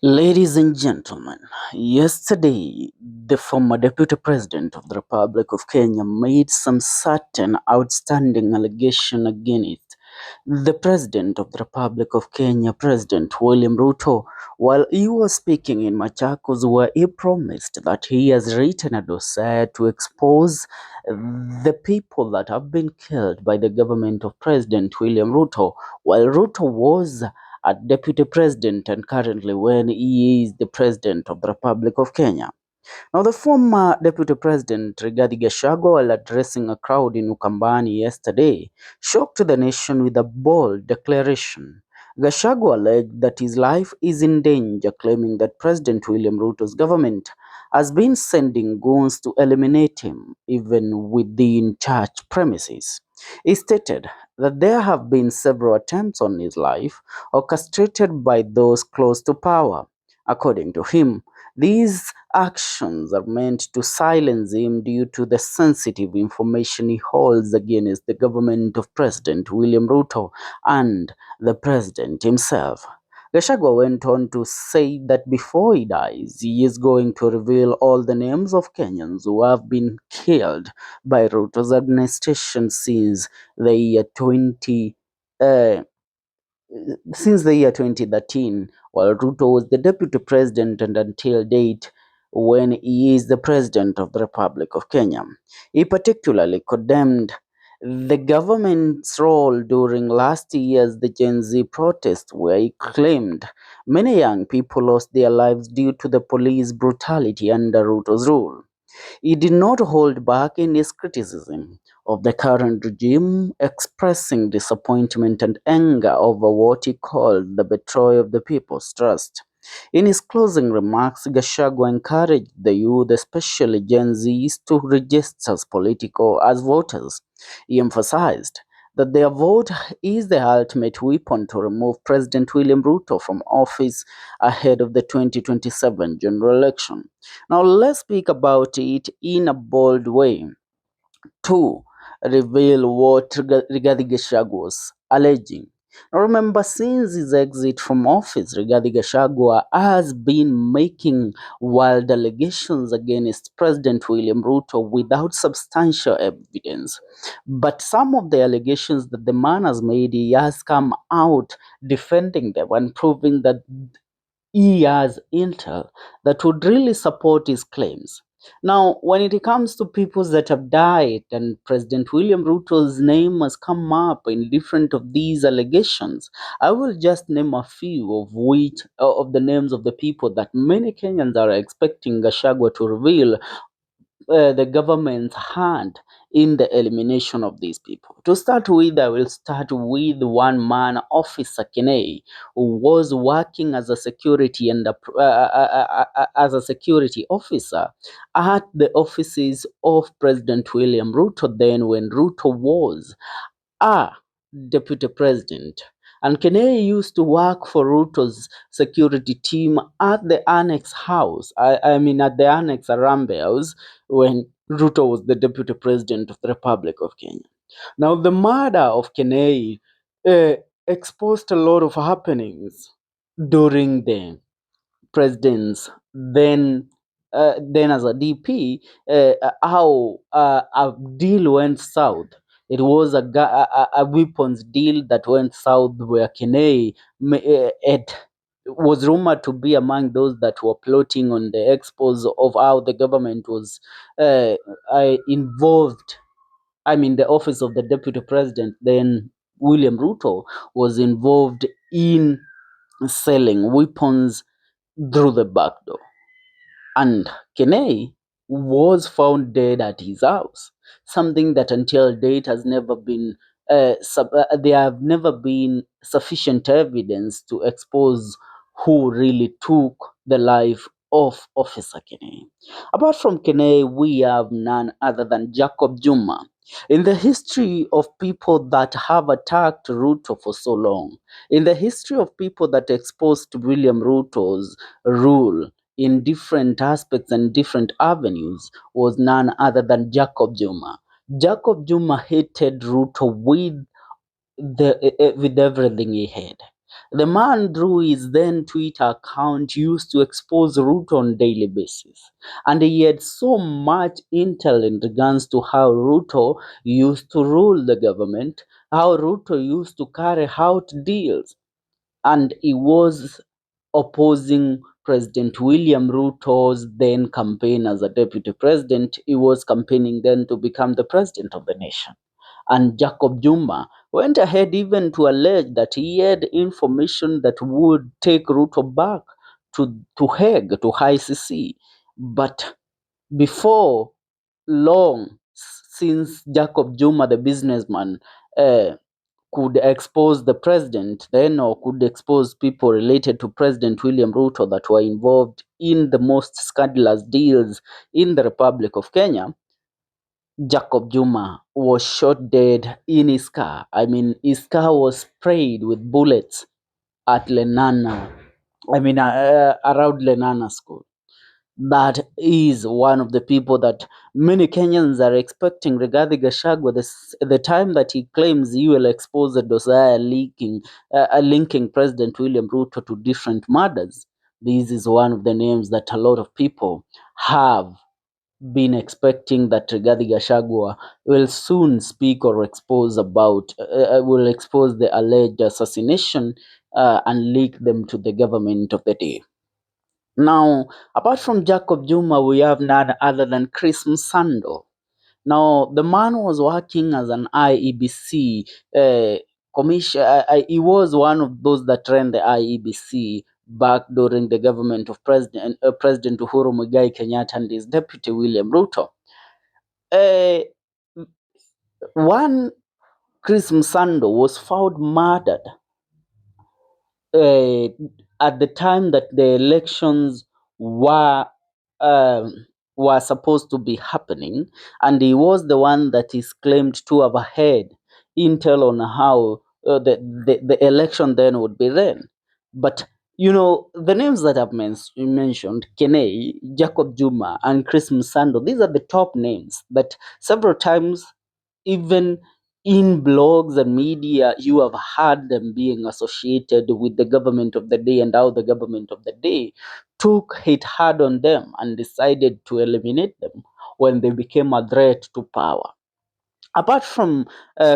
Ladies and gentlemen, yesterday the former Deputy President of the Republic of Kenya made some certain outstanding allegation against the President of the Republic of Kenya, President William Ruto, while he was speaking in Machakos, where he promised that he has written a dossier to expose the people that have been killed by the government of President William Ruto, while Ruto was a deputy president and currently when he is the president of the Republic of Kenya. Now, the former deputy president Rigathi Gachagua, while addressing a crowd in Ukambani yesterday, shocked the nation with a bold declaration. Gashagua alleged that his life is in danger, claiming that President William Ruto's government has been sending goons to eliminate him, even within church premises. He stated that there have been several attempts on his life, orchestrated by those close to power. According to him, these actions are meant to silence him due to the sensitive information he holds against the government of President William Ruto and the president himself. Gashagua went on to say that before he dies, he is going to reveal all the names of Kenyans who have been killed by Ruto's administration uh, since the year 2013, while Ruto was the deputy president and until date when he is the president of the Republic of Kenya. He particularly condemned the government's role during last year's the Gen Z protest, where he claimed many young people lost their lives due to the police brutality under Ruto's rule. He did not hold back in his criticism of the current regime, expressing disappointment and anger over what he called the betrayal of the people's trust. In his closing remarks, Gashagua encouraged the youth, especially Gen Zs, to register as voters. He emphasized that their vote is the ultimate weapon to remove President William Ruto from office ahead of the 2027 general election. Now let's speak about it in a bold way to reveal what Rigathi Gachagua was alleging. Now remember, since his exit from office, Rigathi Gachagua has been making wild allegations against President William Ruto without substantial evidence. But some of the allegations that the man has made, he has come out defending them and proving that he has intel that would really support his claims. Now, when it comes to people that have died, and President William Ruto's name has come up in different of these allegations, I will just name a few of which of the names of the people that many Kenyans are expecting Gashagwa to reveal the government's hand in the elimination of these people. To start with, I will start with one man, Officer Kinei, who was working as a security as a security officer at the offices of President William Ruto. Then, when Ruto was a deputy president. And Kene used to work for Ruto's security team at the Annex House. I mean, at the Annex Arambe House when Ruto was the deputy president of the Republic of Kenya. Now, the murder of Kene uh, exposed a lot of happenings during the presidents then as a DP, how a deal went south. It was a weapons deal that went south where Kene it was rumored to be among those that were plotting on the expose of how the government was involved. I mean, the office of the deputy president, then William Ruto, was involved in selling weapons through the back door. And Kenei was found dead at his house, something that until date has never been, there have never been sufficient evidence to expose who really took the life of Officer Kenei. Apart from Kenei, we have none other than Jacob Juma. In the history of people that have attacked Ruto for so long, in the history of people that exposed William Ruto's rule, in different aspects and different avenues, was none other than Jacob Juma. Jacob Juma hated Ruto with everything he had. The man, through his then Twitter account, used to expose Ruto on daily basis. And he had so much intel in regards to how Ruto used to rule the government, how Ruto used to carry out deals. And he was opposing President William Ruto's then campaign as a deputy president. He was campaigning then to become the president of the nation. And Jacob Juma went ahead even to allege that he had information that would take Ruto back to Hague, to ICC. But before long, since Jacob Juma, the businessman, could expose the president then, or could expose people related to President William Ruto that were involved in the most scandalous deals in the Republic of Kenya, Jacob Juma was shot dead in his car. I mean, his car was sprayed with bullets at Lenana, around Lenana School. That is one of the people that many Kenyans are expecting. Regarding Gashagua, the time that he claims he will expose the dossier linking President William Ruto to different murders, this is one of the names that a lot of people have been expecting, that Rigathi Gachagua will soon speak or will expose the alleged assassination and leak them to the government of the day. Now, apart from Jacob Juma, we have none other than Chris Msando. Now, the man was working as an IEBC commission. He was one of those that ran the IEBC back during the government of President Uhuru Muigai Kenyatta and his deputy William Ruto. Uh, One Chris Msando was found murdered uh, at the time that the elections were um, were supposed to be happening, and he was the one that is claimed to have had intel on how the election then would be ran. But the names that I've mentioned, Kenei, Jacob Juma, and Chris Msando, these are the top names that several times, even in blogs and media, you have heard them being associated with the government of the day, and how the government of the day took it hard on them and decided to eliminate them when they became a threat to power. Apart from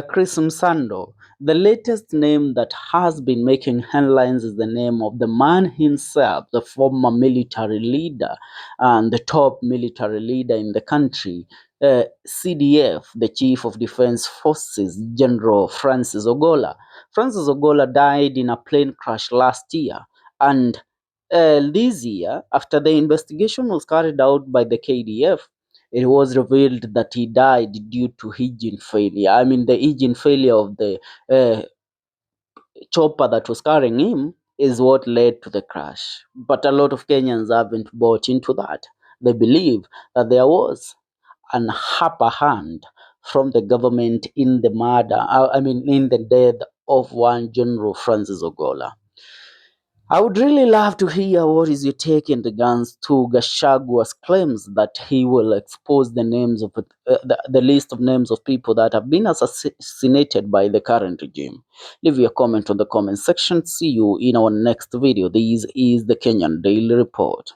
Chris Msando, the latest name that has been making headlines is the name of the man himself, the former military leader and the top military leader in the country, CDF, the Chief of Defense Forces, General Francis Ogola. Francis Ogola died in a plane crash last year, and this year, after the investigation was carried out by the KDF, it was revealed that he died due to engine failure. I mean, the engine failure of the uh, chopper that was carrying him is what led to the crash. But a lot of Kenyans haven't bought into that. They believe that there was an upper hand from the government in the in the death of one General Francis Ogola. I would really love to hear what is your take in regards to Gashagua's claims that he will expose the names of the list of names of people that have been assassinated by the current regime. Leave your comment on the comment section. See you in our next video. This is the Kenyan Daily Report.